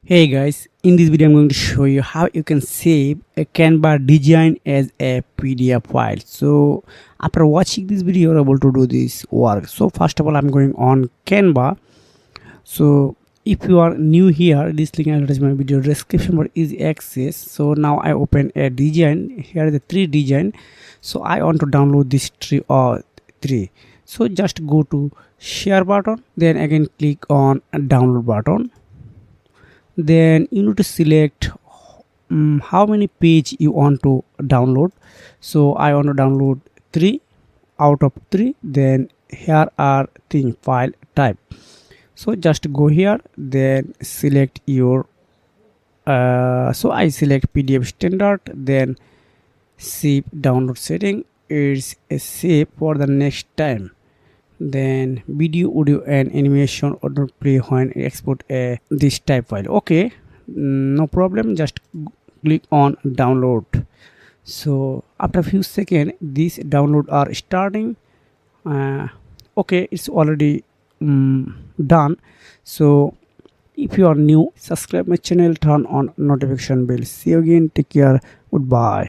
Hey guys, in this video I'm going to show you how you can save a Canva design as a PDF file. So after watching this video you're able to do this work. So first of all I'm going on Canva. So if you are new here, this link is my video description for easy access. So now I open a design. Here are the three design. So I want to download this three. So just go to share button, then again click on download button. Then you need to select how many page you want to download. So I want to download 3 out of 3. Then here are thing file type. So just go here, then select your so I select PDF standard, then save download setting is a save for the next time. Then video, audio and animation or not play when export a this type file. Okay, no problem, just click on download. So after a few seconds these download are starting. Okay, it's already done. So if you are new, subscribe my channel, turn on notification bell. See you again, take care, goodbye.